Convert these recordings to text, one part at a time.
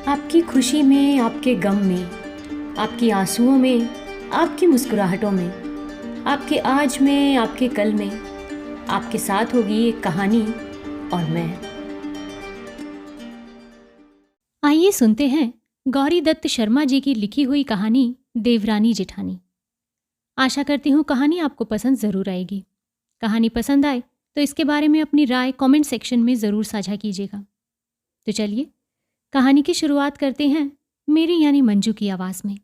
आपकी खुशी में, आपके गम में, आपकी आंसुओं में, आपकी मुस्कुराहटों में, आपके आज में, आपके कल में, आपके साथ होगी एक कहानी और मैं। आइए सुनते हैं गौरी दत्त शर्मा जी की लिखी हुई कहानी देवरानी जेठानी। आशा करती हूँ कहानी आपको पसंद ज़रूर आएगी। कहानी पसंद आए तो इसके बारे में अपनी राय कमेंट सेक्शन में ज़रूर साझा कीजिएगा। तो चलिए कहानी की शुरुआत करते हैं मेरी यानी मंजू की आवाज़ में।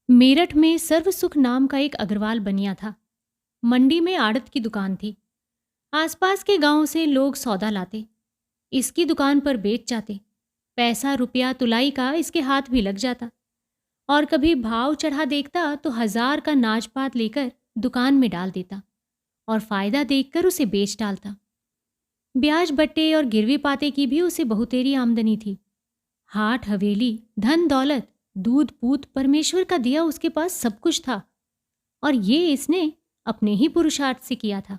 मेरठ में सर्वसुख नाम का एक अग्रवाल बनिया था। मंडी में आड़त की दुकान थी। आसपास के गांवों से लोग सौदा लाते, इसकी दुकान पर बेच जाते। पैसा रुपया तुलाई का इसके हाथ भी लग जाता और कभी भाव चढ़ा देखता तो 1000 का नाजपात लेकर दुकान में डाल देता और फायदा देखकर उसे बेच डालता। ब्याज बट्टे और गिरवी पाते की भी उसे बहुतेरी आमदनी थी। हाट हवेली, धन दौलत, दूध पूत, परमेश्वर का दिया उसके पास सब कुछ था और ये इसने अपने ही पुरुषार्थ से किया था।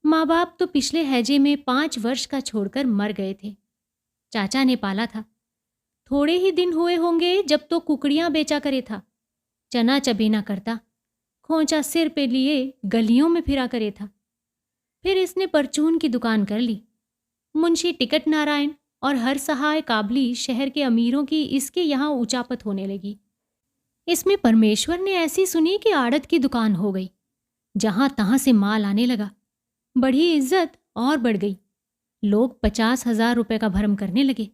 माँ बाप तो पिछले हैजे में 5 वर्ष का छोड़कर मर गए थे। चाचा ने पाला था। थोड़े ही दिन हुए होंगे जब तो कुकड़ियां बेचा करे था, चना चबेना करता, खोंचा सिर पे लिए गलियों में फिरा करे था। फिर इसने परचून की दुकान कर ली। मुंशी टिकट नारायण और हर सहाय काबली शहर के अमीरों की इसके यहाँ उचापत होने लगी। इसमें परमेश्वर ने ऐसी सुनी कि आड़त की दुकान हो गई। जहां तहां से माल आने लगा। बढ़ी इज्जत और बढ़ गई। लोग 50,000 रुपए का भरम करने लगे।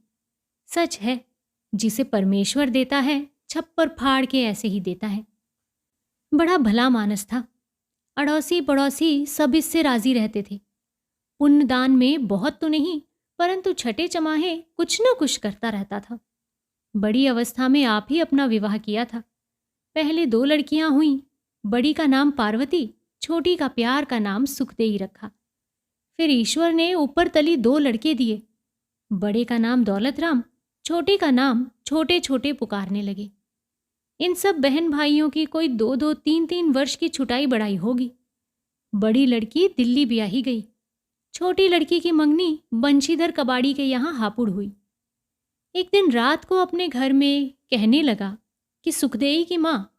सच है, जिसे परमेश्वर देता है छप्पर फाड़ के ऐसे ही देता है। बड़ा भला मानस था। अड़ोसी पड़ोसी सब इससे राजी रहते थे। पुण्य दान में बहुत तो नहीं, परंतु छठे चमाहे कुछ न कुछ करता रहता था। बड़ी अवस्था में आप ही अपना विवाह किया था। पहले 2 लड़कियां हुईं। बड़ी का नाम पार्वती, छोटी का प्यार का नाम सुखदेई रखा। फिर ईश्वर ने ऊपर तली 2 लड़के दिए। बड़े का नाम दौलत राम, छोटे का नाम छोटे छोटे पुकारने लगे। इन सब बहन भाइयों की कोई 2-2, 3-3 वर्ष की छुटाई बढ़ाई होगी। बड़ी लड़की दिल्ली ब्याही गई। छोटी लड़की की मंगनी बंशीधर कबाड़ी के यहाँ हापुड़ हुई। एक दिन रात को अपने घर में कहने लगा कि सुखदेई की माँ,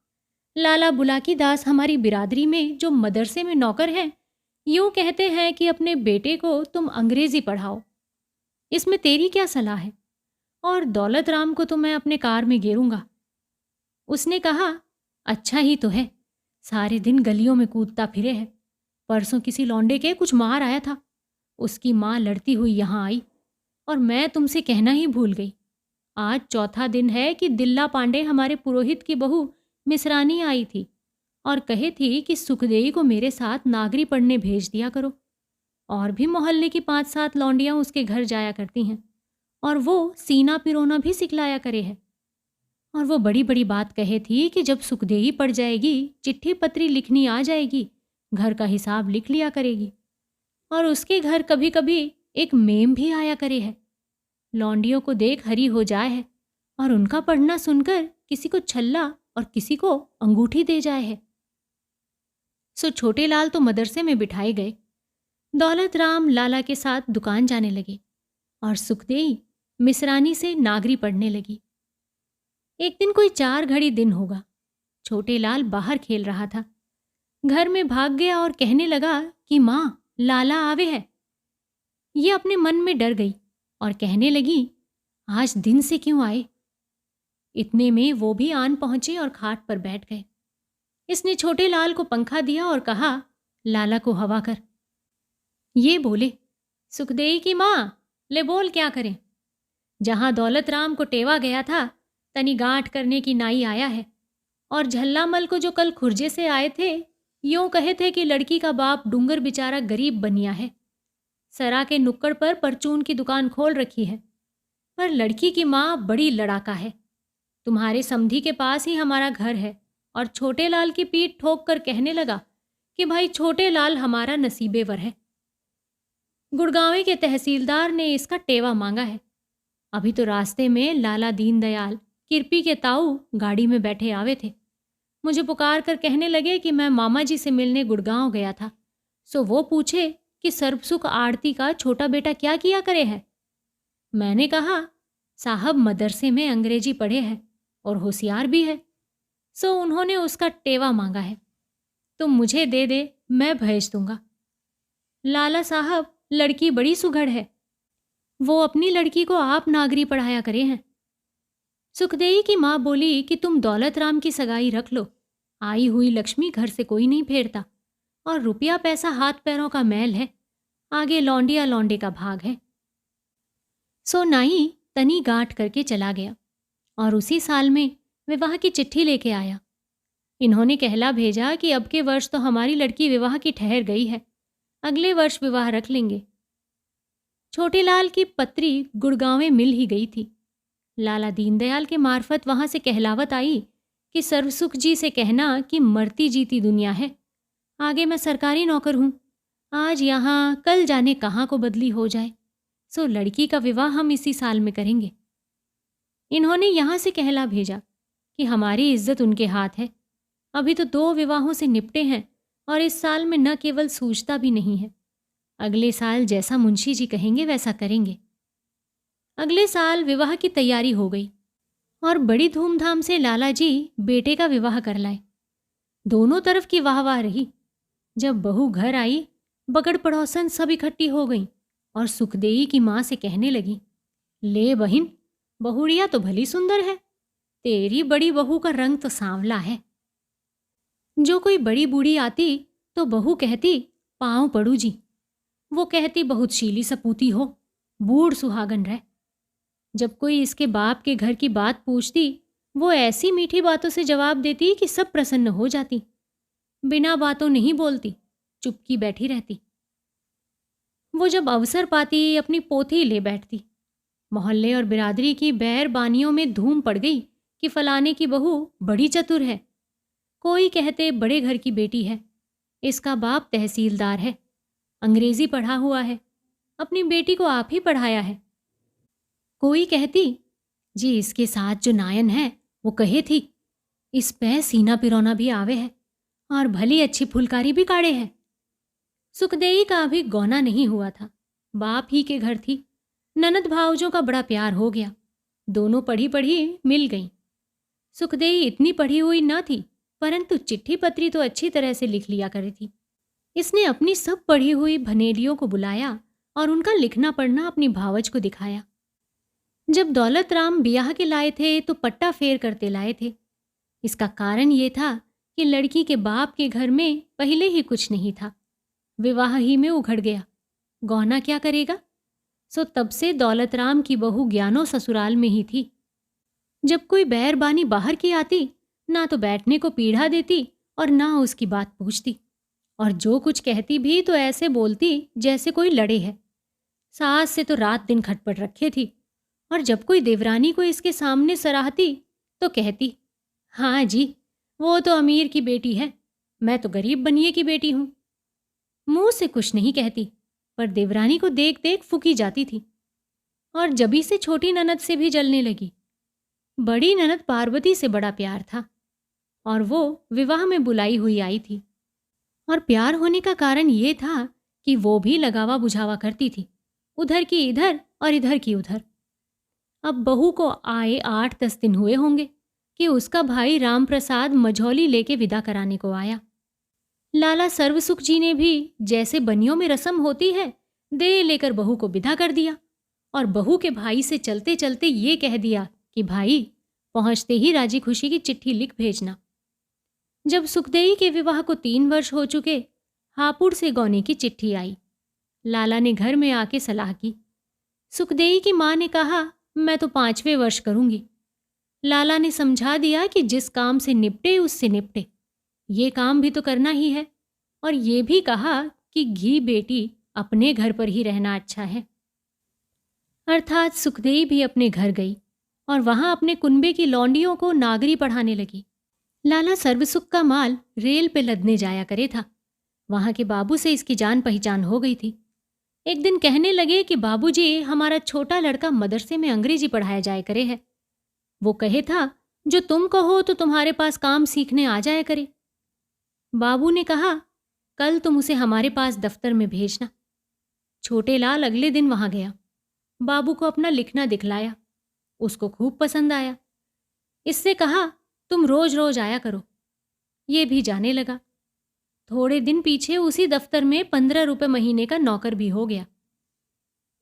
लाला बुलाकी दास हमारी बिरादरी में जो मदरसे में नौकर हैं, यूं कहते हैं कि अपने बेटे को तुम अंग्रेजी पढ़ाओ। इसमें तेरी क्या सलाह है? और दौलत राम को तो मैं अपने कार में गेरूंगा। उसने कहा, अच्छा ही तो है, सारे दिन गलियों में कूदता फिरे है। परसों किसी लौंडे के कुछ मार आया था। उसकी माँ लड़ती हुई यहाँ आई और मैं तुमसे कहना ही भूल गई। आज चौथा दिन है कि दिल्ला पांडे हमारे पुरोहित की बहू मिसरानी आई थी और कहे थी कि सुखदेई को मेरे साथ नागरी पढ़ने भेज दिया करो। और भी मोहल्ले की 5-7 लौंडियां उसके घर जाया करती हैं और वो सीना पिरोना भी सिखलाया करे है। और वो बड़ी बड़ी बात कहे थी कि जब सुखदेई पड़ जाएगी, चिट्ठी पत्री लिखनी आ जाएगी, घर का हिसाब लिख लिया करेगी। और उसके घर कभी कभी एक मेम भी आया करे है। लौंडियों को देख हरी हो जाए है और उनका पढ़ना सुनकर किसी को छल्ला और किसी को अंगूठी दे जाए है। सो छोटे लाल तो मदरसे में बिठाए गए। दौलत राम लाला के साथ दुकान जाने लगे और सुखदेई मिसरानी से नागरी पढ़ने लगी। एक दिन कोई 4 घड़ी दिन होगा। छोटे लाल बाहर खेल रहा था। घर में भाग गया और कहने लगा कि माँ, लाला आवे है। ये अपने मन में डर गई और कहने लगी, आज दिन से क्यों आए? इतने में वो भी आन पहुंचे और खाट पर बैठ गए। इसने छोटे लाल को पंखा दिया और कहा, लाला को हवा कर। ये बोले, सुखदेई की माँ, ले बोल क्या करें? जहां दौलत राम को टेवा गया था, तनी गांठ करने की नाई आया है। और झल्लामल को जो कल खुर्जे से आए थे, यूं कहे थे कि लड़की का बाप डूंगर बेचारा गरीब बनिया है। सरा के नुक्कड़ पर परचून की दुकान खोल रखी है। पर लड़की की माँ बड़ी लड़ाका है। तुम्हारे समधी के पास ही हमारा घर है। और छोटे लाल की पीठ ठोक कर कहने लगा कि भाई छोटे लाल हमारा नसीबेवर है। गुड़गांव के तहसीलदार ने इसका टेवा मांगा है। अभी तो रास्ते में लाला दीनदयाल किरपी के ताऊ गाड़ी में बैठे आवे थे। मुझे पुकार कर कहने लगे कि मैं मामा जी से मिलने गुड़गांव गया था, सो वो पूछे कि सर्वसुख आड़ती का छोटा बेटा क्या किया करे है। मैंने कहा साहब मदरसे में अंग्रेजी पढ़े हैं और होशियार भी है, सो उन्होंने उसका टेवा मांगा है। तुम मुझे दे दे, मैं भेज दूंगा। लाला साहब, लड़की बड़ी सुघड़ है, वो अपनी लड़की को आप नागरी पढ़ाया करे हैं। सुखदेई की माँ बोली कि तुम दौलत राम की सगाई रख लो, आई हुई लक्ष्मी घर से कोई नहीं फेरता, और रुपया पैसा हाथ पैरों का मैल है, आगे लौंडिया लौंडे का भाग है। सो नाई तनी गांठ करके चला गया और उसी साल में विवाह की चिट्ठी लेके आया। इन्होंने कहला भेजा कि अब के वर्ष तो हमारी लड़की विवाह की ठहर गई है, अगले वर्ष विवाह रख लेंगे। छोटेलाल की पत्री गुड़गांव में मिल ही गई थी। लाला दीनदयाल के मार्फत वहां से कहलावत आई कि सर्वसुख जी से कहना कि मरती जीती दुनिया है, आगे मैं सरकारी नौकर हूं, आज यहाँ कल जाने कहाँ को बदली हो जाए, सो लड़की का विवाह हम इसी साल में करेंगे। इन्होंने यहाँ से कहला भेजा कि हमारी इज्जत उनके हाथ है, अभी तो 2 विवाहों से निपटे हैं और इस साल में न केवल सूझता भी नहीं है, अगले साल जैसा मुंशी जी कहेंगे वैसा करेंगे। अगले साल विवाह की तैयारी हो गई और बड़ी धूमधाम से लाला जी बेटे का विवाह कर लाए। दोनों तरफ की वाहवाह रही। जब बहू घर आई, बगड़ पड़ोसन सब इकट्ठी हो गई और सुखदेई की माँ से कहने लगी, ले बहिन, बहुड़िया तो भली सुंदर है, तेरी बड़ी बहू का रंग तो सांवला है। जो कोई बड़ी बूढ़ी आती तो बहू कहती, पाँव पड़ू जी। वो कहती, बहुत शीली सपूती हो, बूढ़ सुहागन रह। जब कोई इसके बाप के घर की बात पूछती, वो ऐसी मीठी बातों से जवाब देती कि सब प्रसन्न हो जाती। बिना बातों नहीं बोलती, चुपकी बैठी रहती। वो जब अवसर पाती अपनी पोथी ले बैठती। मोहल्ले और बिरादरी की बैर बानियों में धूम पड़ गई कि फलाने की बहू बड़ी चतुर है। कोई कहते बड़े घर की बेटी है, इसका बाप तहसीलदार है, अंग्रेजी पढ़ा हुआ है, अपनी बेटी को आप ही पढ़ाया है। कोई कहती, जी इसके साथ जो नायन है वो कहे थी, इस पे सीना पिरोना भी आवे है और भली अच्छी फुलकारी भी काढ़े है। सुखदेई का अभी गौना नहीं हुआ था, बाप ही के घर थी। ननद भावजों का बड़ा प्यार हो गया, दोनों पढ़ी पढ़ी मिल गईं। सुखदेई इतनी पढ़ी हुई न थी, परंतु चिट्ठी पत्री तो अच्छी तरह से लिख लिया करी थी। इसने अपनी सब पढ़ी हुई भनेलियों को बुलाया और उनका लिखना पढ़ना अपनी भावज को दिखाया। जब दौलत राम ब्याह के लाए थे तो पट्टा फेर करते लाए थे। इसका कारण ये था कि लड़की के बाप के घर में पहले ही कुछ नहीं था, विवाह ही में उघड़ गया, गौना क्या करेगा। सो तब से दौलत राम की बहू ज्ञानो ससुराल में ही थी। जब कोई बैरबानी बाहर की आती, ना तो बैठने को पीढ़ा देती और ना उसकी बात पूछती, और जो कुछ कहती भी तो ऐसे बोलती जैसे कोई लड़े है। सास से तो रात दिन खटपट रखे थी, और जब कोई देवरानी को इसके सामने सराहती तो कहती, हाँ जी वो तो अमीर की बेटी है, मैं तो गरीब बनिए की बेटी हूँ। मुंह से कुछ नहीं कहती, पर देवरानी को देख देख फूकी जाती थी, और जबी से छोटी ननद से भी जलने लगी। बड़ी ननद पार्वती से बड़ा प्यार था और वो विवाह में बुलाई हुई आई थी, और प्यार होने का कारण ये था कि वो भी लगावा बुझावा करती थी, उधर की इधर और इधर की उधर। अब बहू को आए 8-10 दिन हुए होंगे कि उसका भाई राम प्रसाद मझौली लेके विदा कराने को आया। लाला सर्वसुख जी ने भी जैसे बनियों में रस्म होती है, दे लेकर बहू को विदा कर दिया, और बहू के भाई से चलते चलते ये कह दिया कि भाई पहुंचते ही राजी खुशी की चिट्ठी लिख भेजना। जब सुखदेई के विवाह को 3 वर्ष हो चुके, हापुड़ से गौने की चिट्ठी आई। लाला ने घर में आके सलाह की। सुखदेई की माँ ने कहा, मैं तो 5वें वर्ष करूंगी। लाला ने समझा दिया कि जिस काम से निपटे उससे निपटे, ये काम भी तो करना ही है, और ये भी कहा कि घी बेटी अपने घर पर ही रहना अच्छा है। अर्थात सुखदेई भी अपने घर गई और वहां अपने कुनबे की लौंडियों को नागरी पढ़ाने लगी। लाला सर्वसुख का माल रेल पे लदने जाया करे था। वहां के बाबू से इसकी जान पहचान हो गई थी। एक दिन कहने लगे कि बाबूजी, हमारा छोटा लड़का मदरसे में अंग्रेजी पढ़ाया जाए करे है। वो कहे था, जो तुम कहो तो तुम्हारे पास काम सीखने आ जाया करे। बाबू ने कहा, कल तुम उसे हमारे पास दफ्तर में भेजना। छोटे लाल अगले दिन वहां गया, बाबू को अपना लिखना दिखलाया। उसको खूब पसंद आया। इससे कहा, तुम रोज रोज आया करो। ये भी जाने लगा। थोड़े दिन पीछे उसी दफ्तर में 15 रुपए महीने का नौकर भी हो गया।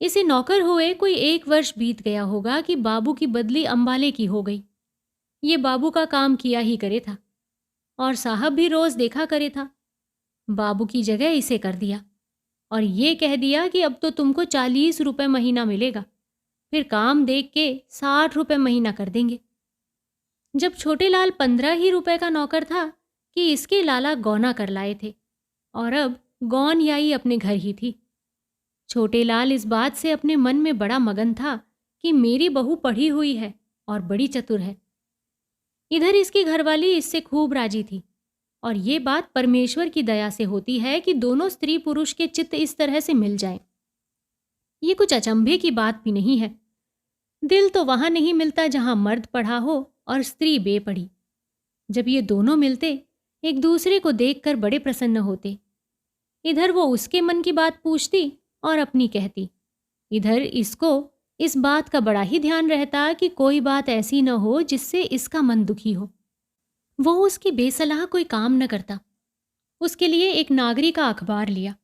इसे नौकर हुए कोई 1 वर्ष बीत गया होगा कि बाबू की बदली अंबाले की हो गई। ये बाबू का काम किया ही करे था और साहब भी रोज देखा करे था। बाबू की जगह इसे कर दिया और ये कह दिया कि अब तो तुमको 40 रुपए महीना मिलेगा, फिर काम देख के 60 रुपए महीना कर देंगे। जब छोटे लाल 15 ही रुपए का नौकर था कि इसके लाला गौना कर लाए थे और अब गौन याई अपने घर ही थी। छोटे लाल इस बात से अपने मन में बड़ा मगन था कि मेरी बहू पढ़ी हुई है और बड़ी चतुर है। इधर इसकी घरवाली इससे खूब राजी थी और ये बात परमेश्वर की दया से होती है कि दोनों स्त्री पुरुष के चित्त इस तरह से मिल जाएं। ये कुछ अचंभे की बात भी नहीं है। दिल तो वहां नहीं मिलता जहां मर्द पढ़ा हो और स्त्री बेपढ़ी। जब ये दोनों मिलते एक दूसरे को देखकर बड़े प्रसन्न होते। इधर वो उसके मन की बात पूछती और अपनी कहती, इधर इसको इस बात का बड़ा ही ध्यान रहता कि कोई बात ऐसी न हो जिससे इसका मन दुखी हो। वो उसकी बेसलाह कोई काम न करता। उसके लिए एक नागरी का अखबार लिया।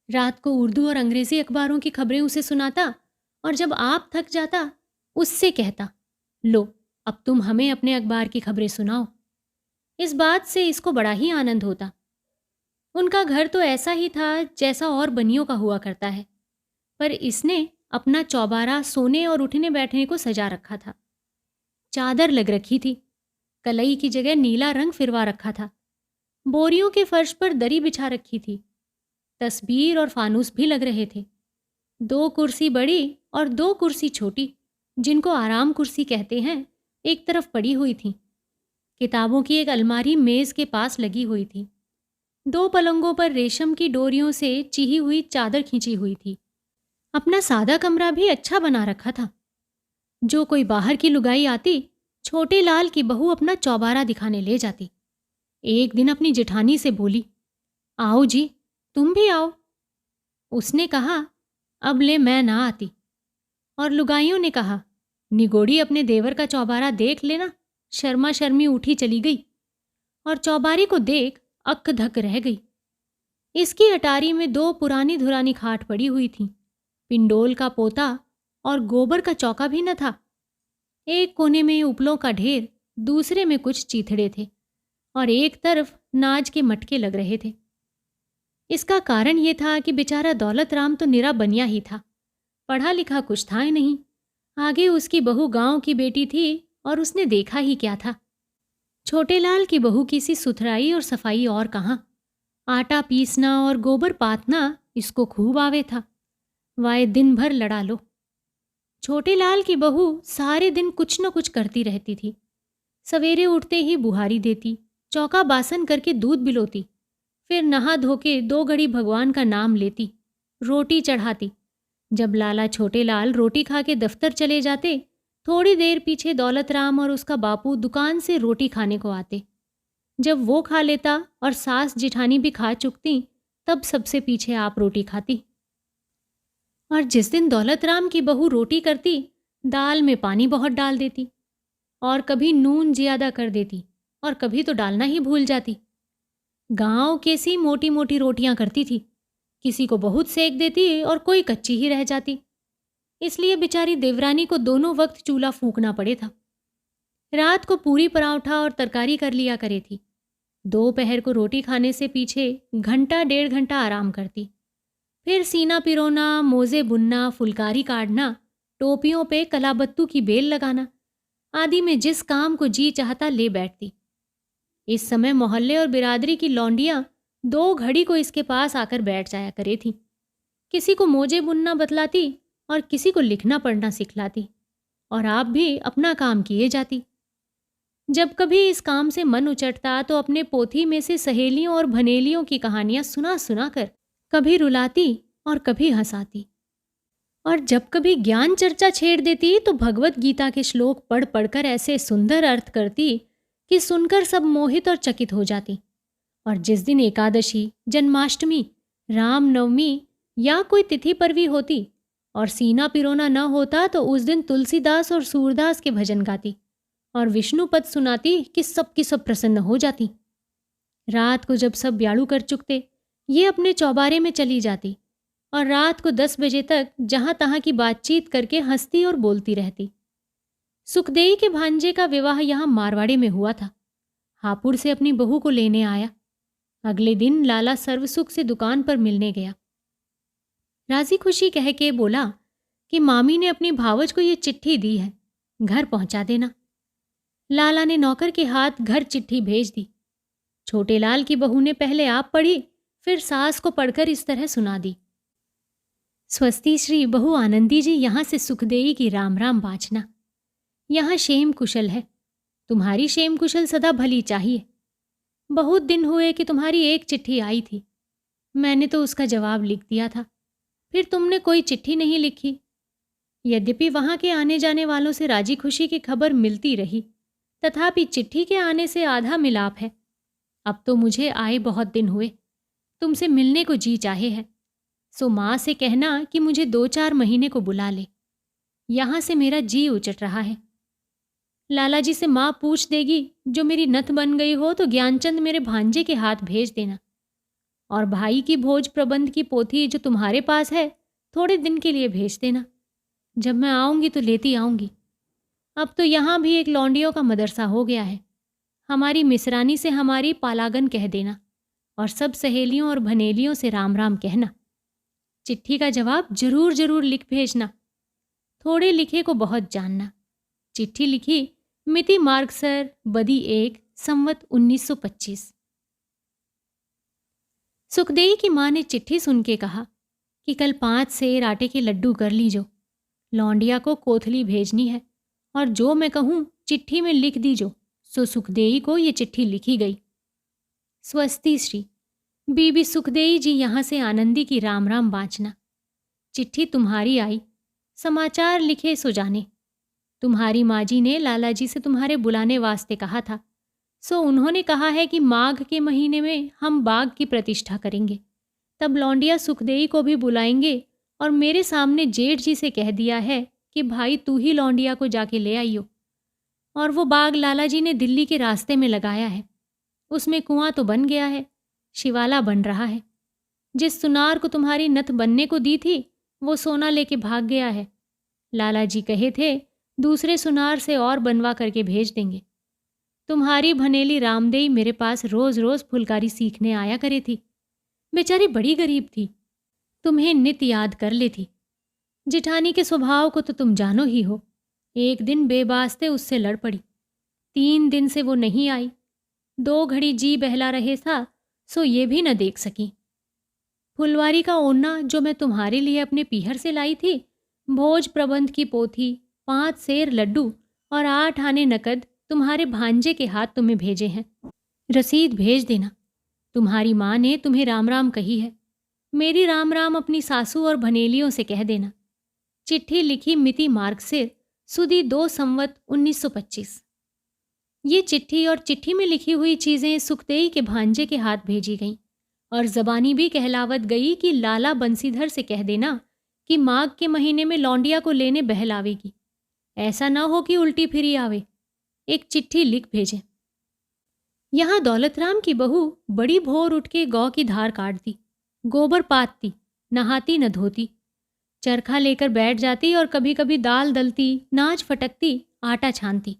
रात को उर्दू और अंग्रेजी अखबारों की खबरें उसे सुनाता और जब आप थक जाता उससे कहता, लो अब तुम हमें अपने अखबार की खबरें सुनाओ। इस बात से इसको बड़ा ही आनंद होता। उनका घर तो ऐसा ही था जैसा और बनियों का हुआ करता है, पर इसने अपना चौबारा सोने और उठने बैठने को सजा रखा था। चादर लग रखी थी, कलई की जगह नीला रंग फिरवा रखा था। बोरियों के फर्श पर दरी बिछा रखी थी। तस्बीर और फानूस भी लग रहे थे। 2 कुर्सी बड़ी और 2 कुर्सी छोटी, जिनको आराम कुर्सी कहते हैं, एक तरफ पड़ी हुई थी। किताबों की एक अलमारी मेज के पास लगी हुई थी। 2 पलंगों पर रेशम की डोरियों से चिही हुई चादर खींची हुई थी। अपना सादा कमरा भी अच्छा बना रखा था। जो कोई बाहर की लुगाई आती, छोटे लाल की बहू अपना चौबारा दिखाने ले जाती। एक दिन अपनी जेठानी से बोली, आओ जी, तुम भी आओ। उसने कहा, अब ले मैं ना आती। और लुगाइयों ने कहा, निगोड़ी अपने देवर का चौबारा देख लेना। शर्मा शर्मी उठी चली गई और चौबारी को देख अक्क धक रह गई। इसकी अटारी में 2 पुरानी धुरानी खाट पड़ी हुई थी। पिंडोल का पोता और गोबर का चौका भी न था। एक कोने में उपलों का ढेर, दूसरे में कुछ चीथड़े थे और एक तरफ नाज के मटके लग रहे थे। इसका कारण यह था कि बेचारा दौलत राम तो निरा बनिया ही था, पढ़ा लिखा कुछ था ही नहीं। आगे उसकी बहू गांव की बेटी थी और उसने देखा ही क्या था। छोटे लाल की बहू की सी सुथराई और सफाई और कहाँ। आटा पीसना और गोबर पातना इसको खूब आवे था। वाए दिन भर लड़ा लो। छोटे लाल की बहू सारे दिन कुछ न कुछ करती रहती थी। सवेरे उठते ही बुहारी देती, चौका बासन करके दूध बिलोती, फिर नहा धो के 2 घड़ी भगवान का नाम लेती, रोटी चढ़ाती। जब लाला छोटे लाल रोटी खा के दफ्तर चले जाते, थोड़ी देर पीछे दौलत राम और उसका बापू दुकान से रोटी खाने को आते। जब वो खा लेता और सास जिठानी भी खा चुकती, तब सबसे पीछे आप रोटी खाती। और जिस दिन दौलत राम की बहू रोटी करती, दाल में पानी बहुत डाल देती और कभी नून ज्यादा कर देती और कभी तो डालना ही भूल जाती। गांव कैसी मोटी मोटी रोटियां करती थी, किसी को बहुत सेक देती और कोई कच्ची ही रह जाती। इसलिए बेचारी देवरानी को दोनों वक्त चूल्हा फूंकना पड़े था। रात को पूरी पराठा और तरकारी कर लिया करे थी। दोपहर को रोटी खाने से पीछे घंटा 1.5 घंटा आराम करती। फिर सीना पिरोना, मोजे बुनना, फुलकारी काटना, टोपियों पे कलाबत्तू की बेल लगाना आदि में जिस काम को जी चाहता ले बैठती। इस समय मोहल्ले और बिरादरी की लौंडियां 2 घड़ी को इसके पास आकर बैठ जाया करे थी। किसी को मोजे बुनना बतलाती और किसी को लिखना पढ़ना सिखलाती और आप भी अपना काम किए जाती। जब कभी इस काम से मन उचटता तो अपने पोथी में से सहेलियों और भनेलियों की कहानियां सुना सुना कर कभी रुलाती और कभी हंसाती। और जब कभी ज्ञान चर्चा छेड़ देती तो भगवत गीता के श्लोक पढ़ पढ़कर ऐसे सुंदर अर्थ करती कि सुनकर सब मोहित और चकित हो जाती। और जिस दिन एकादशी, जन्माष्टमी, रामनवमी या कोई तिथि पर भी होती, और सीना पिरोना न होता तो उस दिन तुलसीदास और सूरदास के भजन गाती और विष्णु पद सुनाती कि सब की सब प्रसन्न हो जाती। रात को जब सब ब्याड़ू कर चुकते, ये अपने चौबारे में चली जाती और रात को 10 बजे तक जहां तहां की बातचीत करके हंसती और बोलती रहती। सुखदेई के भांजे का विवाह यहाँ मारवाड़े में हुआ था। हापुड़ से अपनी बहू को लेने आया। अगले दिन लाला सर्वसुख से दुकान पर मिलने गया। राजी खुशी कह के बोला कि मामी ने अपनी भावज को ये चिट्ठी दी है, घर पहुंचा देना। लाला ने नौकर के हाथ घर चिट्ठी भेज दी। छोटे लाल की बहू ने पहले आप पढ़ी, फिर सास को पढ़कर इस तरह सुना दी। स्वस्ति श्री बहू आनंदी जी, यहाँ से सुखदेई की राम राम बाँचना। यहाँ शेम कुशल है, तुम्हारी शेम कुशल सदा भली चाहिए। बहुत दिन हुए कि तुम्हारी एक चिट्ठी आई थी, मैंने तो उसका जवाब लिख दिया था, फिर तुमने कोई चिट्ठी नहीं लिखी। यद्यपि वहाँ के आने जाने वालों से राजी खुशी की खबर मिलती रही, तथापि चिट्ठी के आने से आधा मिलाप है। अब तो मुझे आए बहुत दिन हुए, तुमसे मिलने को जी चाहे है, सो माँ से कहना कि मुझे 2-4 महीने को बुला ले। यहाँ से मेरा जी उचट रहा है। लाला जी से माँ पूछ देगी, जो मेरी नथ बन गई हो तो ज्ञानचंद मेरे भांजे के हाथ भेज देना। और भाई की भोज प्रबंध की पोथी जो तुम्हारे पास है, थोड़े दिन के लिए भेज देना। जब मैं आऊँगी तो लेती आऊँगी। अब तो यहाँ भी एक लौंडियों का मदरसा हो गया है। हमारी मिसरानी से हमारी पालागन कह देना और सब सहेलियों और भनेलियों से राम राम कहना। चिट्ठी का जवाब जरूर जरूर लिख भेजना। थोड़े लिखे को बहुत जानना। चिट्ठी लिखी, मिति मार्गसर बदी 1 संवत 1925। सुखदेई की माँ ने चिट्ठी सुन के कहा कि कल 5 सेर आटे के लड्डू कर लीजो। लौंडिया को कोथली भेजनी है और जो मैं कहूँ चिट्ठी में लिख दीजो। सो सुखदेई को ये चिट्ठी लिखी गई। स्वस्ति श्री बीबी सुखदेई जी, यहाँ से आनंदी की राम राम बाँचना। चिट्ठी तुम्हारी आई, समाचार लिखे सो जाने। तुम्हारी माँ जी ने लाला जी से तुम्हारे बुलाने वास्ते कहा था, सो उन्होंने कहा है कि माघ के महीने में हम बाग की प्रतिष्ठा करेंगे। तब लौंडिया सुखदेई को भी बुलाएंगे और मेरे सामने जेठ जी से कह दिया है कि भाई तू ही लौंडिया को जाके ले आइयो। और वो बाग लाला जी ने दिल्ली के रास्ते में लगाया है, उसमें कुआं तो बन गया है, शिवाला बन रहा है। जिस सुनार को तुम्हारी नथ बनने को दी थी, वो सोना लेके भाग गया है। लाला जी कहे थे दूसरे सुनार से और बनवा करके भेज देंगे। तुम्हारी भनेली रामदेई मेरे पास रोज रोज फुलकारी सीखने आया करे थी। बेचारी बड़ी गरीब थी, तुम्हें नित याद कर लेती। जिठानी के स्वभाव को तो तुम जानो ही हो। एक दिन बेवास्ते उससे लड़ पड़ी, 3 दिन से वो नहीं आई। 2 घड़ी जी बहला रहे था, सो ये भी न देख सकी। फुलवारी का ओढ़ना जो मैं तुम्हारे लिए अपने पीहर से लाई थी, भोज प्रबंध की पोथी, 5 सेर लड्डू और 8 आने नकद तुम्हारे भांजे के हाथ तुम्हें भेजे हैं। रसीद भेज देना। तुम्हारी माँ ने तुम्हें राम राम कही है। मेरी राम राम अपनी सासू और भनेलियों से कह देना। चिट्ठी लिखी मिति मार्गसिर सुदी 2 संवत 1925। ये चिट्ठी और चिट्ठी में लिखी हुई चीज़ें सुखदेई के भांजे के हाथ भेजी गईं और जबानी भी कहलावत गई कि लाला बंसीधर से कह देना कि माघ के महीने में लौंडिया को लेने बहल आवेगी। ऐसा ना हो कि उल्टी फिरी आवे। एक चिट्ठी लिख भेजें। यहाँ दौलतराम की बहू बड़ी भोर उठ के गौ की धार काटती, गोबर पातती, नहाती न धोती, चरखा लेकर बैठ जाती और कभी कभी दाल दलती, नाच फटकती, आटा छानती।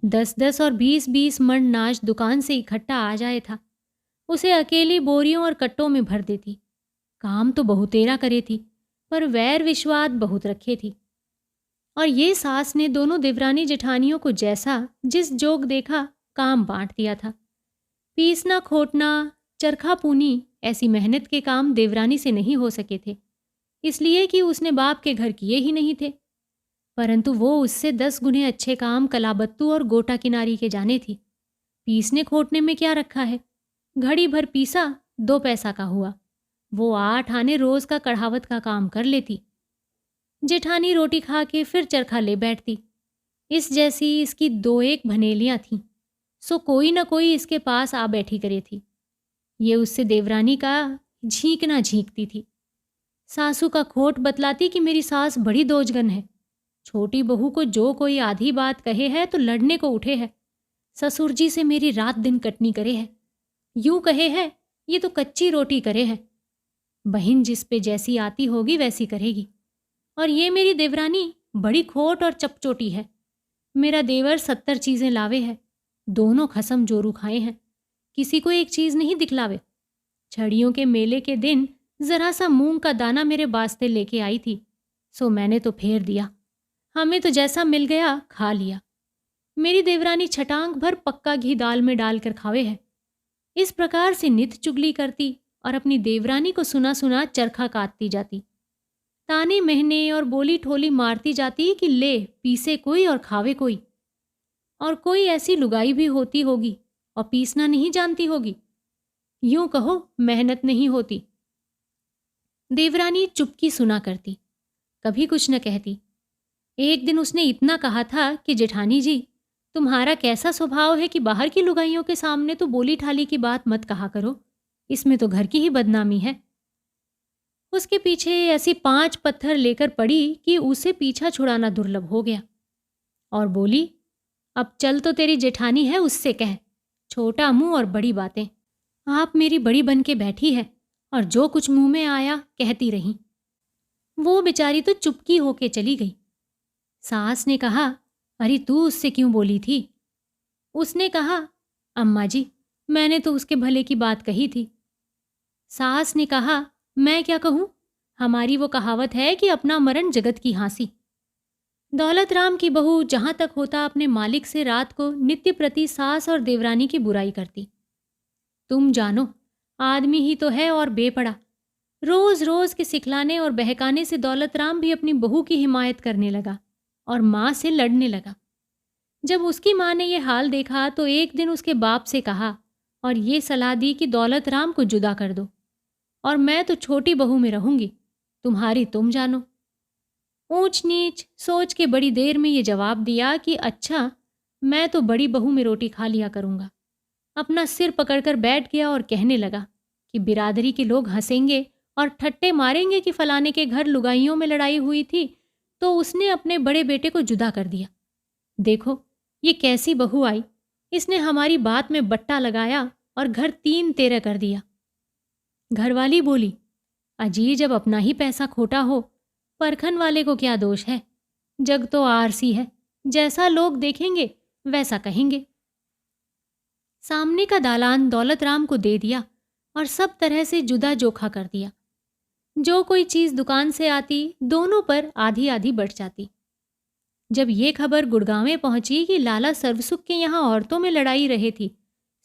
10-10 और 20-20 मण नाच दुकान से इकट्ठा आ जाए था, उसे अकेली बोरियों और कट्टों में भर देती। काम तो बहुतेरा करे थी, पर वैर विश्वास बहुत रखे थी। और ये सास ने दोनों देवरानी जेठानियों को जैसा जिस जोग देखा काम बांट दिया था। पीसना, खोटना, चरखा पूनी ऐसी मेहनत के काम देवरानी से नहीं हो सके थे, इसलिए कि उसने बाप के घर किए ही नहीं थे। परंतु वो उससे 10 गुने अच्छे काम कलाबत्तू और गोटा किनारी के जाने थी। पीसने खोटने में क्या रखा है, घड़ी भर पीसा 2 पैसा का हुआ। वो 8 आने रोज का कढ़ावत का काम कर लेती। जेठानी रोटी खा के फिर चरखा ले बैठती। इस जैसी इसकी 2-1 भनेलियाँ थीं, सो कोई न कोई इसके पास आ बैठी करे थी। ये उससे देवरानी का झींकना झींकती थी। सासू का खोट बतलाती कि मेरी सास बड़ी दोजगन है। छोटी बहू को जो कोई आधी बात कहे है तो लड़ने को उठे है। ससुर जी से मेरी रात दिन कटनी करे है। यूं कहे है ये तो कच्ची रोटी करे है। बहन जिस पे जैसी आती होगी वैसी करेगी। और ये मेरी देवरानी बड़ी खोट और चपचोटी है। मेरा देवर 70 चीजें लावे है। दोनों खसम जोरू खाए हैं। किसी को एक चीज नहीं दिखलावे। छड़ियों के मेले के दिन जरा सा मूंग का दाना मेरे वास्ते लेके आई थी, सो मैंने तो फेर दिया। हमें तो जैसा मिल गया खा लिया। मेरी देवरानी छटांग भर पक्का घी दाल में डालकर खावे है। इस प्रकार से नित चुगली करती और अपनी देवरानी को सुना सुना चरखा काटती जाती। ताने महने और बोली ठोली मारती जाती कि ले पीसे कोई और खावे कोई। और कोई ऐसी लुगाई भी होती होगी और पीसना नहीं जानती होगी। यूं कहो मेहनत नहीं होती। देवरानी चुपकी सुना करती, कभी कुछ न कहती। एक दिन उसने इतना कहा था कि जेठानी जी, तुम्हारा कैसा स्वभाव है कि बाहर की लुगाइयों के सामने तो बोली ठाली की बात मत कहा करो, इसमें तो घर की ही बदनामी है। उसके पीछे ऐसी 5 पत्थर लेकर पड़ी कि उसे पीछा छुड़ाना दुर्लभ हो गया। और बोली, अब चल तो तेरी जेठानी है उससे कह, छोटा मुंह और बड़ी बातें। आप मेरी बड़ी बन के बैठी है और जो कुछ मुंह में आया कहती रही। वो बेचारी तो चुपकी होके चली गई। सास ने कहा, अरे तू उससे क्यों बोली थी? उसने कहा, अम्मा जी मैंने तो उसके भले की बात कही थी। सास ने कहा, मैं क्या कहूं? हमारी वो कहावत है कि अपना मरण जगत की हाँसी। दौलत राम की बहू जहां तक होता अपने मालिक से रात को नित्य प्रति सास और देवरानी की बुराई करती। तुम जानो आदमी ही तो है और बेपड़ा। रोज रोज के सिखलाने और बहकाने से दौलत राम भी अपनी बहू की हिमायत करने लगा और माँ से लड़ने लगा। जब उसकी माँ ने यह हाल देखा तो एक दिन उसके बाप से कहा और ये सलाह दी कि दौलत राम को जुदा कर दो और मैं तो छोटी बहू में रहूंगी, तुम्हारी तुम जानो। ऊंच नीच सोच के बड़ी देर में ये जवाब दिया कि अच्छा मैं तो बड़ी बहू में रोटी खा लिया करूंगा। अपना सिर पकड़कर बैठ गया और कहने लगा कि बिरादरी के लोग हंसेंगे और ठट्टे मारेंगे कि फलाने के घर लुगाइयों में लड़ाई हुई थी तो उसने अपने बड़े बेटे को जुदा कर दिया। देखो ये कैसी बहू आई, इसने हमारी बात में बट्टा लगाया और घर 3 तेरा कर दिया। घरवाली बोली, अजी जब अपना ही पैसा खोटा हो परखन वाले को क्या दोष है? जग तो आरसी है, जैसा लोग देखेंगे वैसा कहेंगे। सामने का दालान दौलत राम को दे दिया और सब तरह से जुदा जोखा कर दिया। जो कोई चीज दुकान से आती दोनों पर आधी आधी बढ़ जाती। जब ये खबर गुड़गांव पहुंची कि लाला सर्वसुख के यहाँ औरतों में लड़ाई रही थी,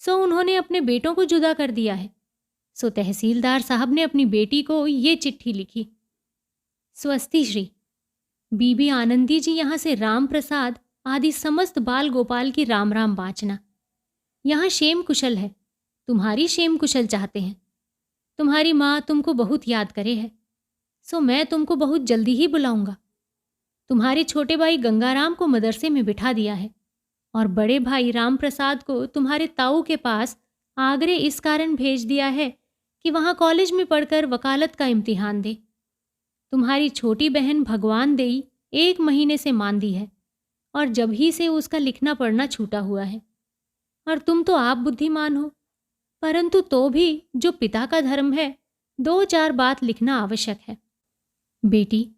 सो उन्होंने अपने बेटों को जुदा कर दिया है। सो तहसीलदार साहब ने अपनी बेटी को ये चिट्ठी लिखी, स्वस्ति श्री, बीबी आनंदी जी यहाँ से राम प्रसाद आदि समस्त बाल गोपाल की राम राम बाँचना। यहाँ क्षेम कुशल है, तुम्हारी क्षेम कुशल चाहते हैं। तुम्हारी माँ तुमको बहुत याद करे है, सो मैं तुमको बहुत जल्दी ही बुलाऊंगा। तुम्हारे छोटे भाई गंगाराम को मदरसे में बिठा दिया है और बड़े भाई राम प्रसाद को तुम्हारे ताऊ के पास आगरे इस कारण भेज दिया है कि वहाँ कॉलेज में पढ़कर वकालत का इम्तिहान दे। तुम्हारी छोटी बहन भगवान देई 1 महीने से मांदी है और जब ही से उसका लिखना पढ़ना छूटा हुआ है। और तुम तो आप बुद्धिमान हो, परंतु तो भी जो पिता का धर्म है 2-4 बात लिखना आवश्यक है। बेटी,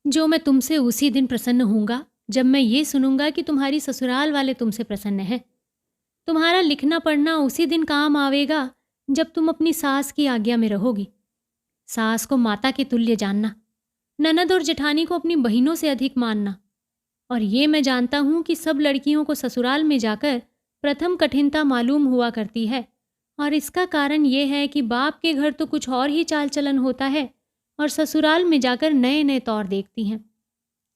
जो मैं तुमसे उसी दिन प्रसन्न होऊंगा जब मैं ये सुनूंगा कि तुम्हारी ससुराल वाले तुमसे प्रसन्न हैं। तुम्हारा लिखना पढ़ना उसी दिन काम आवेगा जब तुम अपनी सास की आज्ञा में रहोगी। सास को माता के तुल्य जानना, ननद और जेठानी को अपनी बहनों से अधिक मानना। और ये मैं जानता हूँ कि सब लड़कियों को ससुराल में जाकर प्रथम कठिनता मालूम हुआ करती है और इसका कारण ये है कि बाप के घर तो कुछ और ही चाल चलन होता है और ससुराल में जाकर नए नए तौर देखती हैं।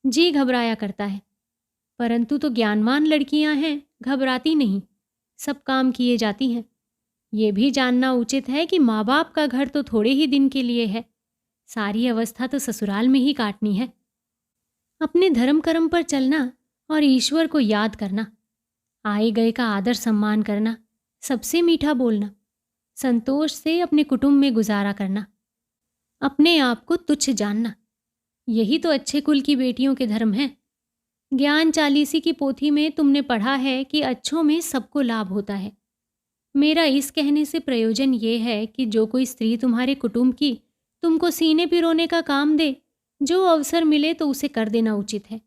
जी घबराया करता है, परंतु तो ज्ञानवान लड़कियां हैं, घबराती नहीं, सब काम किए जाती हैं। ये भी जानना उचित है कि माँ बाप का घर तो थोड़े ही दिन के लिए है, सारी अवस्था तो ससुराल में ही काटनी है। अपने धर्म कर्म पर चलना और ईश्वर को याद करना, आए गए का आदर सम्मान करना, सबसे मीठा बोलना, संतोष से अपने कुटुंब में गुजारा करना। अपने आप को तुच्छ जानना, यही तो अच्छे कुल की बेटियों के धर्म हैं। ज्ञान चालीसी की पोथी में तुमने पढ़ा है कि अच्छों में सबको लाभ होता है। मेरा इस कहने से प्रयोजन ये है कि जो कोई स्त्री तुम्हारे कुटुंब की तुमको सीने पिरोने का काम दे, जो अवसर मिले तो उसे कर देना उचित है।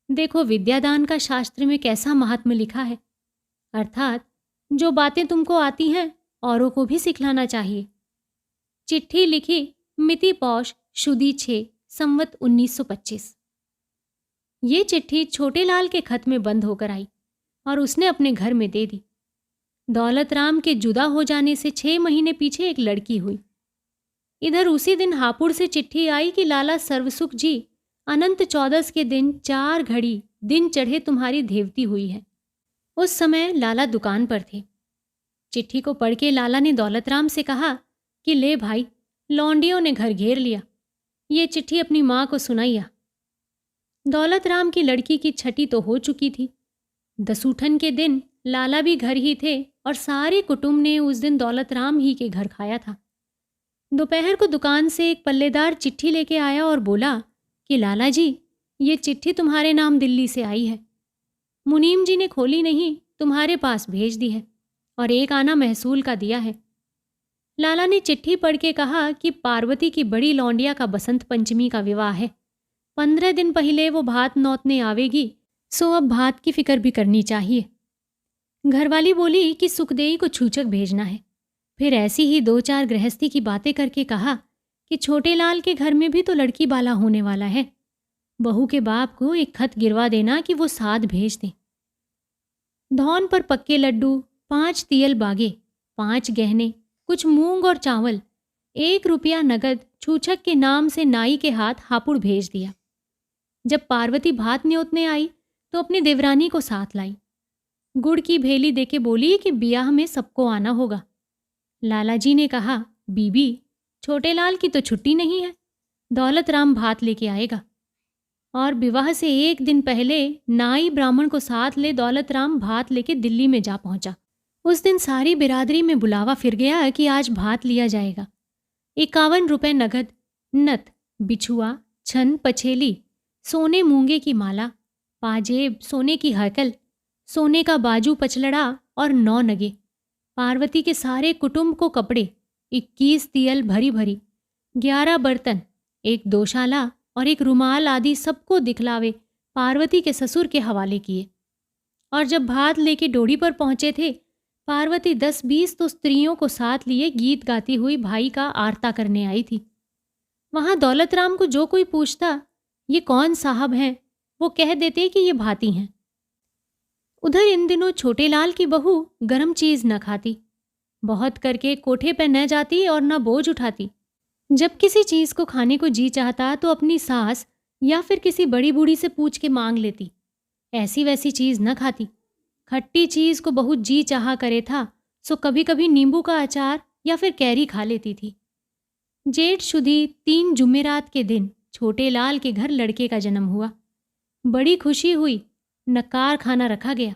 देखो विद्यादान का शास्त्र में कैसा महात्म्य लिखा है, अर्थात जो बातें तुमको आती हैं औरों को भी सिखलाना चाहिए। चिट्ठी लिखी मिति पौष शुदी 6 संवत 1925। ये चिट्ठी छोटे लाल के खत में बंद होकर आई और उसने अपने घर में दे दी। दौलत राम के जुदा हो जाने से 6 महीने पीछे एक लड़की हुई। इधर उसी दिन हापुड़ से चिट्ठी आई कि लाला सर्वसुख जी अनंत चौदस के दिन 4 घड़ी दिन चढ़े तुम्हारी देवती हुई है। उस समय लाला दुकान पर थे। चिट्ठी को पढ़ के लाला ने दौलत राम से कहा कि ले भाई, लौंडियों ने घर घेर लिया, ये चिट्ठी अपनी माँ को सुनाइया। दौलत राम की लड़की की छठी तो हो चुकी थी। दसूठन के दिन लाला भी घर ही थे और सारे कुटुंब ने उस दिन दौलत राम ही के घर खाया था। दोपहर को दुकान से एक पल्लेदार चिट्ठी लेके आया और बोला कि लाला जी, ये चिट्ठी तुम्हारे नाम दिल्ली से आई है। मुनीम जी ने खोली नहीं, तुम्हारे पास भेज दी है और एक आना महसूल का दिया है। लाला ने चिट्ठी पढ़ के कहा कि पार्वती की बड़ी लौंडिया का बसंत पंचमी का विवाह है। 15 दिन पहले वो भात नौतने आवेगी, सो अब भात की फिक्र भी करनी चाहिए। घरवाली बोली कि सुखदेई को छूचक भेजना है। फिर ऐसी ही 2-4 गृहस्थी की बातें करके कहा कि छोटे लाल के घर में भी तो लड़की बाला होने वाला है। बहू के बाप को एक खत गिरवा देना कि वो साथ भेज दें। धौन पर पक्के लड्डू, 5 तियल बागे, 5 गहने, कुछ मूंग और चावल, 1 रुपया नगद छूछक के नाम से नाई के हाथ हापुड़ भेज दिया। जब पार्वती भात न्योतने आई तो अपनी देवरानी को साथ लाई। गुड़ की भेली देके बोली कि ब्याह में सबको आना होगा। लाला जी ने कहा, बीबी, छोटे लाल की तो छुट्टी नहीं है, दौलत राम भात लेके आएगा। और विवाह से 1 दिन पहले नाई ब्राह्मण को साथ ले दौलत राम भात लेके दिल्ली में जा पहुंचा। उस दिन सारी बिरादरी में बुलावा फिर गया कि आज भात लिया जाएगा। 51 रुपए नगद, नथ, बिछुआ, छन, पछेली, सोने मूंगे की माला, पाजेब, सोने की हकल, सोने का बाजू पचलड़ा और 9 नगे। पार्वती के सारे कुटुंब को कपड़े, 21 तियल भरी भरी, 11 बर्तन, एक दोशाला और एक रुमाल आदि सबको दिखलावे पार्वती के ससुर के हवाले किए। और जब भात लेके डोड़ी पर पहुंचे थे, पार्वती 10-20 तो स्त्रियों को साथ लिए गीत गाती हुई भाई का आरता करने आई थी। वहां दौलत राम को जो कोई पूछता ये कौन साहब हैं, वो कह देते कि ये भाती हैं। उधर इन दिनों छोटे लाल की बहू गरम चीज न खाती, बहुत करके कोठे पे न जाती और न बोझ उठाती। जब किसी चीज को खाने को जी चाहता तो अपनी सास या फिर किसी बड़ी बूढ़ी से पूछ के मांग लेती। ऐसी वैसी चीज न खाती। खट्टी चीज को बहुत जी चाहा करे था, सो कभी कभी नींबू का अचार या फिर कैरी खा लेती थी। जेठ शुदी 3 जुमेरात के दिन छोटे लाल के घर लड़के का जन्म हुआ। बड़ी खुशी हुई। नकार खाना रखा गया,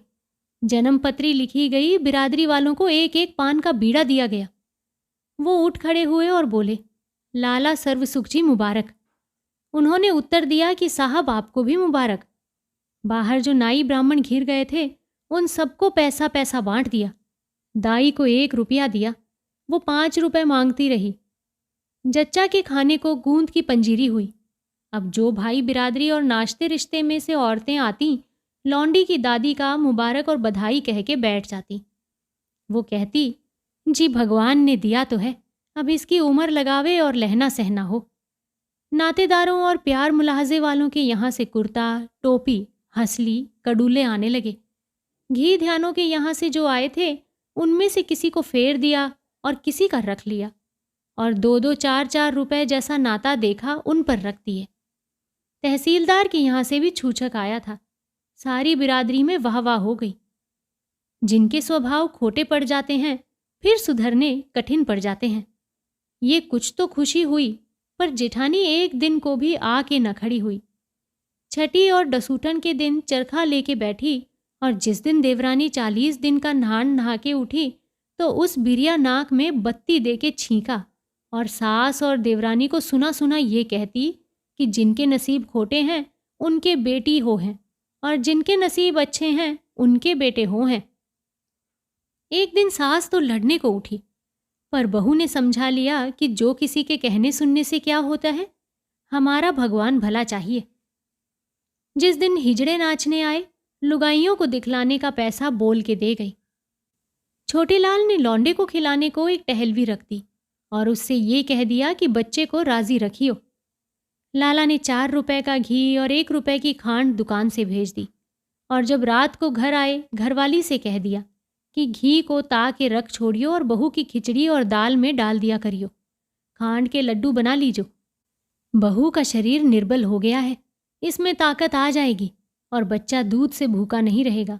जन्म पत्री लिखी गई, बिरादरी वालों को 1-1 पान का बीड़ा दिया गया। वो उठ खड़े हुए और बोले, लाला सर्वसुख जी मुबारक। उन्होंने उत्तर दिया कि साहब आपको भी मुबारक। बाहर जो नाई ब्राह्मण घिर गए थे उन सबको पैसा पैसा बांट दिया। दाई को 1 रुपया दिया, वो 5 रुपए मांगती रही। जच्चा के खाने को गूंद की पंजीरी हुई। अब जो भाई बिरादरी और नाश्ते रिश्ते में से औरतें आती, लौंडी की दादी का मुबारक और बधाई कह के बैठ जाती। वो कहती, जी भगवान ने दिया तो है, अब इसकी उम्र लगावे और लहना सहना हो। नातेदारों और प्यार मुलाहजे वालों के यहाँ से कुर्ता, टोपी, हंसली, कड़ूले आने लगे। घी ध्यानों के यहाँ से जो आए थे उनमें से किसी को फेर दिया और किसी का रख लिया और 2-2, 4-4 रुपए जैसा नाता देखा उन पर रख दिए। तहसीलदार के यहाँ से भी छूछक आया था। सारी बिरादरी में वाह वाह हो गई। जिनके स्वभाव खोटे पड़ जाते हैं फिर सुधरने कठिन पड़ जाते हैं। ये कुछ तो खुशी हुई, पर जेठानी 1 दिन को भी आके न खड़ी हुई। छठी और डसूटन के दिन चरखा लेके बैठी और जिस दिन देवरानी 40 दिन का नहा के उठी तो उस बिरिया नाक में बत्ती दे के छींका और सास और देवरानी को सुना सुना ये कहती कि जिनके नसीब खोटे हैं उनके बेटी हो हैं, और जिनके नसीब अच्छे हैं उनके बेटे हो हैं। एक दिन सास तो लड़ने को उठी, पर बहू ने समझा लिया कि जो किसी के कहने सुनने से क्या होता है, हमारा भगवान भला चाहिए। जिस दिन हिजड़े नाचने आए, लुगाइयों को दिखलाने का पैसा बोल के दे गई। छोटे लाल ने लौंडे को खिलाने को एक टहलवी रख दी और उससे ये कह दिया कि बच्चे को राजी रखियो। लाला ने 4 रुपए का घी और 1 रुपए की खांड दुकान से भेज दी, और जब रात को घर आए, घरवाली से कह दिया कि घी को ता के रख छोड़ियो और बहू की खिचड़ी और दाल में डाल दिया करियो, खांड के लड्डू बना लीजो। बहू का शरीर निर्बल हो गया है, इसमें ताकत आ जाएगी और बच्चा दूध से भूखा नहीं रहेगा।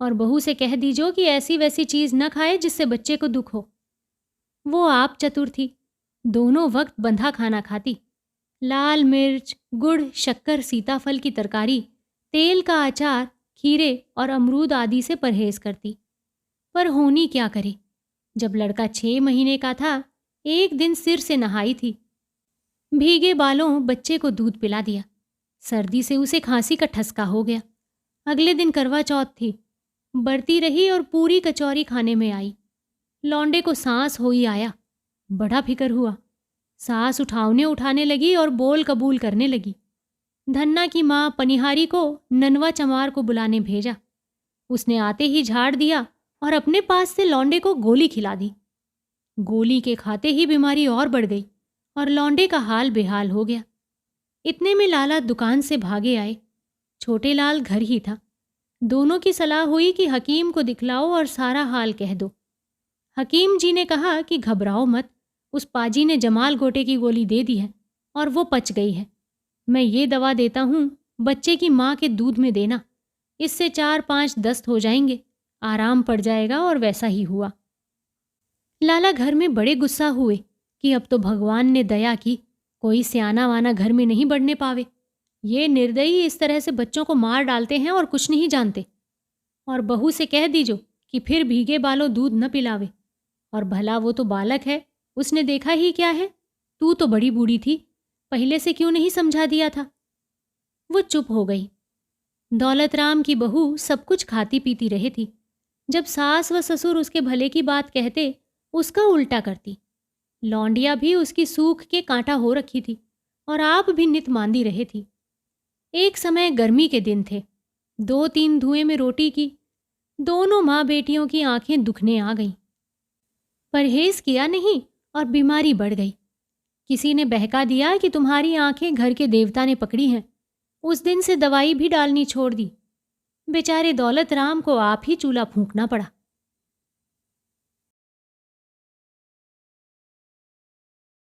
और बहू से कह दीजो कि ऐसी वैसी चीज़ न खाए जिससे बच्चे को दुख हो। वो आप चतुर थी, दोनों वक्त बंधा खाना खाती। लाल मिर्च, गुड़, शक्कर, सीताफल की तरकारी, तेल का अचार, खीरे और अमरूद आदि से परहेज करती। पर होनी क्या करे, जब लड़का 6 महीने का था, एक दिन सिर से नहाई थी। भीगे बालों बच्चे को दूध पिला दिया। सर्दी से उसे खांसी का ठसका हो गया। अगले दिन करवा चौथ थी, बढ़ती रही और पूरी कचौरी खाने में आई। लौंडे को सांस हो ही आया, बड़ा फिक्र हुआ। सास उठाने लगी और बोल कबूल करने लगी। धन्ना की माँ पनिहारी को ननवा चमार को बुलाने भेजा। उसने आते ही झाड़ दिया और अपने पास से लौंडे को गोली खिला दी। गोली के खाते ही बीमारी और बढ़ गई और लौंडे का हाल बेहाल हो गया। इतने में लाला दुकान से भागे आए। छोटे लाल घर ही था। दोनों की सलाह हुई कि हकीम को दिखलाओ और सारा हाल कह दो। हकीम जी ने कहा कि घबराओ मत, उस पाजी ने जमाल गोटे की गोली दे दी है और वो पच गई है। मैं ये दवा देता हूँ, बच्चे की माँ के दूध में देना, इससे 4-5 दस्त हो जाएंगे, आराम पड़ जाएगा। और वैसा ही हुआ। लाला घर में बड़े गुस्सा हुए कि अब तो भगवान ने दया की, कोई सियाना वाना घर में नहीं बढ़ने पावे। ये निर्दयी इस तरह से बच्चों को मार डालते हैं और कुछ नहीं जानते। और बहू से कह दीजो कि फिर भीगे बालों दूध न पिलावे। और भला वो तो बालक है, उसने देखा ही क्या है। तू तो बड़ी बूढ़ी थी, पहले से क्यों नहीं समझा दिया था। वो चुप हो गई। दौलत राम की बहू सब कुछ खाती पीती रही थी। जब सास व ससुर उसके भले की बात कहते, उसका उल्टा करती। लौंडिया भी उसकी सूख के कांटा हो रखी थी और आप भी नित मांदी रहे थी। एक समय गर्मी के दिन थे। 2-3 धुएं में रोटी की। दोनों माँ बेटियों की आंखें दुखने आ गईं। परहेज किया नहीं और बीमारी बढ़ गई। किसी ने बहका दिया कि तुम्हारी आंखें घर के देवता ने पकड़ी हैं। उस दिन से दवाई भी डालनी छोड़ दी। बेचारे दौलत राम को आप ही चूल्हा फूंकना पड़ा।